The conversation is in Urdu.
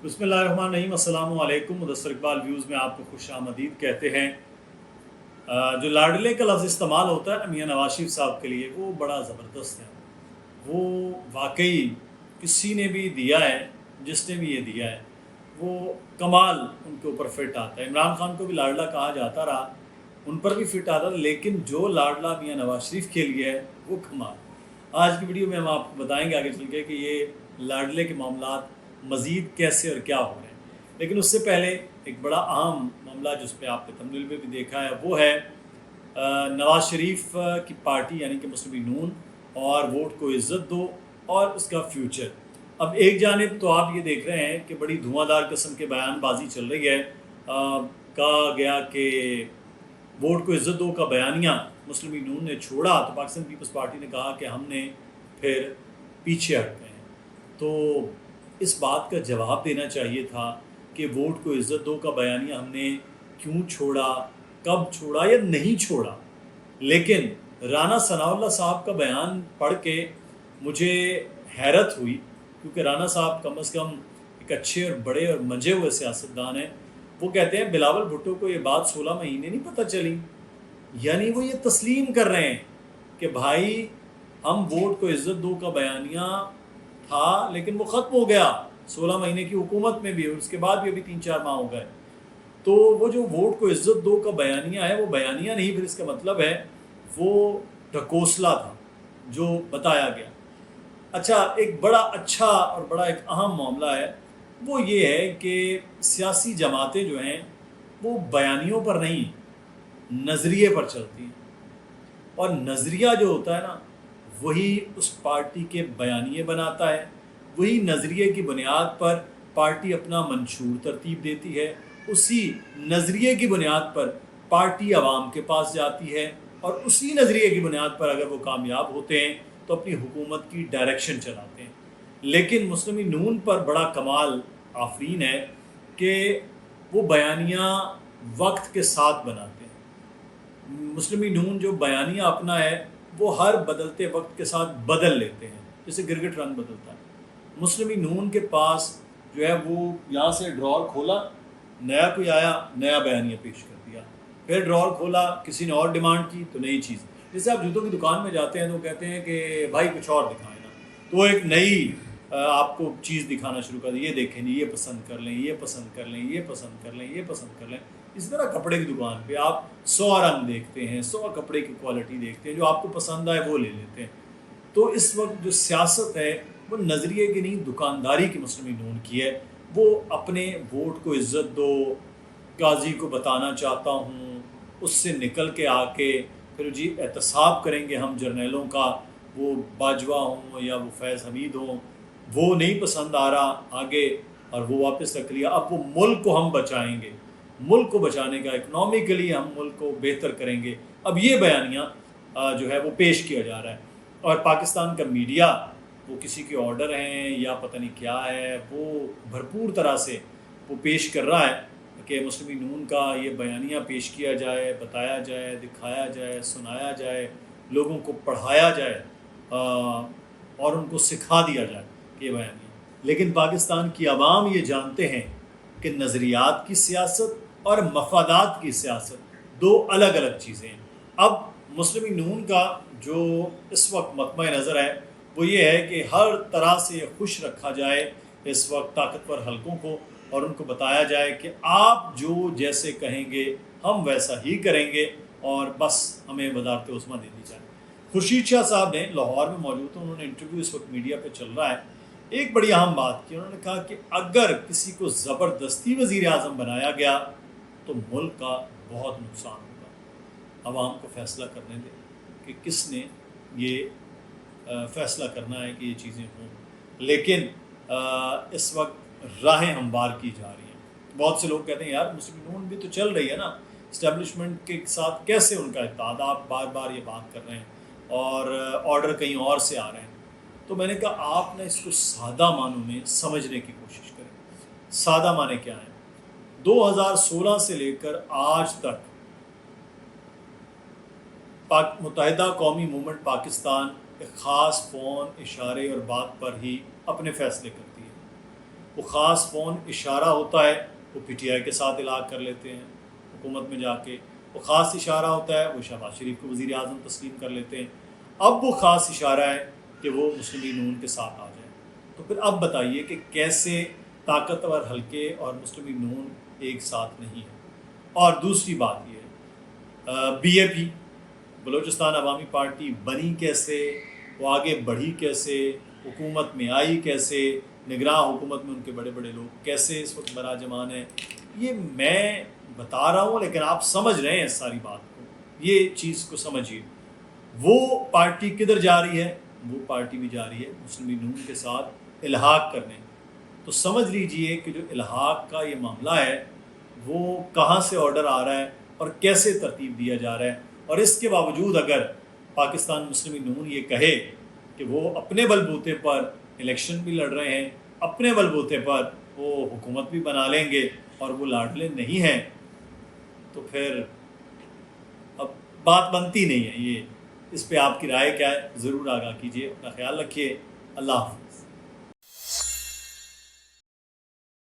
بسم اللہ الرحمن الرحیم۔ السلام علیکم۔ مدثر اقبال ویوز میں آپ کو خوش آمدید کہتے ہیں۔ جو لاڈلے کا لفظ استعمال ہوتا ہے نا میاں نواز شریف صاحب کے لیے، وہ بڑا زبردست ہے۔ وہ واقعی کسی نے بھی دیا ہے، جس نے بھی یہ دیا ہے وہ کمال ان کے اوپر فٹ آتا ہے۔ عمران خان کو بھی لاڈلا کہا جاتا رہا، ان پر بھی فٹ آتا، لیکن جو لاڈلا میاں نواز شریف کے لیے ہے وہ کمال۔ آج کی ویڈیو میں ہم آپ کو بتائیں گے آگے چل کے کہ یہ لاڈلے کے معاملات مزید کیسے اور کیا ہو رہے ہیں۔ لیکن اس سے پہلے ایک بڑا اہم معاملہ جس پہ آپ نے تھمبنیل پہ بھی دیکھا ہے، وہ ہے نواز شریف کی پارٹی یعنی کہ مسلم نون اور ووٹ کو عزت دو اور اس کا فیوچر۔ اب ایک جانب تو آپ یہ دیکھ رہے ہیں کہ بڑی دھواں دار قسم کے بیان بازی چل رہی ہے۔ کہا گیا کہ ووٹ کو عزت دو کا بیانیہ مسلم نون نے چھوڑا تو پاکستان پیپلز پارٹی نے کہا کہ ہم نے پھر پیچھے ہٹ گئے ہیں۔ تو اس بات کا جواب دینا چاہیے تھا کہ ووٹ کو عزت دو کا بیانیہ ہم نے کیوں چھوڑا، کب چھوڑا یا نہیں چھوڑا۔ لیکن رانا ثناء اللہ صاحب کا بیان پڑھ کے مجھے حیرت ہوئی، کیونکہ رانا صاحب کم از کم ایک اچھے اور بڑے اور منجے ہوئے سیاستدان ہیں۔ وہ کہتے ہیں بلاول بھٹو کو یہ بات 16 مہینے نہیں پتہ چلی، یعنی وہ یہ تسلیم کر رہے ہیں کہ بھائی ہم ووٹ کو عزت دو کا بیانیہ تھا لیکن وہ ختم ہو گیا 16 مہینے کی حکومت میں بھی، اور اس کے بعد بھی ابھی 3-4 ماہ ہو گئے۔ تو وہ جو ووٹ کو عزت دو کا بیانیہ ہے وہ بیانیہ نہیں، پھر اس کا مطلب ہے وہ ڈھکوسلا تھا جو بتایا گیا۔ اچھا، ایک بڑا اچھا اور بڑا ایک اہم معاملہ ہے، وہ یہ ہے کہ سیاسی جماعتیں جو ہیں وہ بیانیوں پر نہیں، نظریے پر چلتی ہیں، اور نظریہ جو ہوتا ہے نا وہی اس پارٹی کے بیانیے بناتا ہے۔ وہی نظریے کی بنیاد پر پارٹی اپنا منشور ترتیب دیتی ہے، اسی نظریے کی بنیاد پر پارٹی عوام کے پاس جاتی ہے، اور اسی نظریے کی بنیاد پر اگر وہ کامیاب ہوتے ہیں تو اپنی حکومت کی ڈائریکشن چلاتے ہیں۔ لیکن مسلم نون پر بڑا کمال آفرین ہے کہ وہ بیانیہ وقت کے ساتھ بناتے ہیں۔ مسلم نون جو بیانیہ اپنا ہے وہ ہر بدلتے وقت کے ساتھ بدل لیتے ہیں، جیسے گرگٹ رنگ بدلتا ہے۔ مسلم نون کے پاس جو ہے وہ یہاں سے ڈرار کھولا، نیا کوئی آیا، نیا بیانیہ پیش کر دیا، پھر ڈرار کھولا، کسی نے اور ڈیمانڈ کی تو نئی چیز۔ جیسے آپ جوتوں کی دکان میں جاتے ہیں تو کہتے ہیں کہ بھائی کچھ اور دکھائیں نا، تو وہ ایک نئی آپ کو چیز دکھانا شروع کر دی، یہ دیکھیں جی، یہ پسند کر لیں، یہ پسند کر لیں، یہ پسند کر لیں، یہ پسند کر لیں۔ اس طرح کپڑے کی دکان پہ آپ 100 رنگ دیکھتے ہیں، 100 کپڑے کی کوالٹی دیکھتے ہیں، جو آپ کو پسند آئے وہ لے لیتے ہیں۔ تو اس وقت جو سیاست ہے وہ نظریے کی نہیں، دکانداری کی مسلم نون کی ہے۔ وہ اپنے ووٹ کو عزت دو، قاضی کو بتانا چاہتا ہوں، اس سے نکل کے آ کے پھر جی احتساب کریں گے ہم جرنیلوں کا، وہ باجوہ ہوں یا وہ فیض حمید ہوں، وہ نہیں پسند آ رہا آگے اور وہ واپس رکھ لیا، اب وہ ملک کو ہم بچائیں گے، ملک کو بچانے کا اکنامکلی ہم ملک کو بہتر کریں گے۔ اب یہ بیانیہ جو ہے وہ پیش کیا جا رہا ہے، اور پاکستان کا میڈیا وہ کسی کے آرڈر ہیں یا پتہ نہیں کیا ہے، وہ بھرپور طرح سے وہ پیش کر رہا ہے کہ مسلم نون کا یہ بیانیہ پیش کیا جائے، بتایا جائے، دکھایا جائے، سنایا جائے، لوگوں کو پڑھایا جائے اور ان کو سکھا دیا جائے کہ یہ بیانیہ۔ لیکن پاکستان کی عوام یہ جانتے ہیں کہ نظریات کی سیاست اور مفادات کی سیاست دو الگ الگ چیزیں ہیں۔ اب مسلم نون کا جو اس وقت مطمع نظر ہے وہ یہ ہے کہ ہر طرح سے خوش رکھا جائے اس وقت طاقتور حلقوں کو، اور ان کو بتایا جائے کہ آپ جو جیسے کہیں گے ہم ویسا ہی کریں گے، اور بس ہمیں وزارت عظمیٰ دے دی جائے۔ خورشید شاہ صاحب نے لاہور میں موجود ہیں، انہوں نے انٹرویو اس وقت میڈیا پہ چل رہا ہے، ایک بڑی اہم بات کی، انہوں نے کہا کہ اگر کسی کو زبردستی وزیر اعظم بنایا گیا تو ملک کا بہت نقصان ہوگا۔ عوام کو فیصلہ کرنے دیں کہ کس نے یہ فیصلہ کرنا ہے کہ یہ چیزیں ہوں، لیکن اس وقت راہیں ہموار کی جا رہی ہیں۔ بہت سے لوگ کہتے ہیں یار مسلم نون بھی تو چل رہی ہے نا، اسٹیبلشمنٹ کے ساتھ کیسے ان کا اتحاد، آپ بار بار یہ بات کر رہے ہیں اور آرڈر کہیں اور سے آ رہے ہیں۔ تو میں نے کہا آپ نے اس کو سادہ معنوں میں سمجھنے کی کوشش کریں۔ سادہ معنی کیا ہیں؟ 2016 سے لے کر آج تک متحدہ قومی موومنٹ پاکستان ایک خاص فون، اشارے اور بات پر ہی اپنے فیصلے کرتی ہے۔ وہ خاص فون اشارہ ہوتا ہے، وہ پی ٹی آئی کے ساتھ الحاق کر لیتے ہیں حکومت میں جا کے، وہ خاص اشارہ ہوتا ہے وہ شہباز شریف کو وزیر اعظم تسلیم کر لیتے ہیں، اب وہ خاص اشارہ ہے کہ وہ مسلم لیگ نون کے ساتھ آ جائیں۔ تو پھر اب بتائیے کہ کیسے طاقتور حلقے اور مسلم لیگ نون ایک ساتھ نہیں ہیں۔ اور دوسری بات یہ ہے، بی اے پی بلوچستان عوامی پارٹی بنی کیسے، وہ آگے بڑھی کیسے، حکومت میں آئی کیسے، نگراں حکومت میں ان کے بڑے بڑے لوگ کیسے اس وقت براجمان ہیں، یہ میں بتا رہا ہوں لیکن آپ سمجھ رہے ہیں اس ساری بات کو، یہ چیز کو سمجھیے۔ وہ پارٹی کدھر جا رہی ہے؟ وہ پارٹی بھی جا رہی ہے مسلم لیگ نون کے ساتھ الحاق کرنے۔ تو سمجھ لیجئے کہ جو الحاق کا یہ معاملہ ہے وہ کہاں سے آرڈر آ رہا ہے اور کیسے ترتیب دیا جا رہا ہے، اور اس کے باوجود اگر پاکستان مسلم لیگ نون یہ کہے کہ وہ اپنے بل بوتے پر الیکشن بھی لڑ رہے ہیں، اپنے بل بوتے پر وہ حکومت بھی بنا لیں گے اور وہ لاڈلے نہیں ہیں، تو پھر اب بات بنتی نہیں ہے۔ یہ اس پہ آپ کی رائے کیا ہے؟ ضرور آگاہ کیجیے۔ اپنا خیال رکھیے۔ اللہ حافظ۔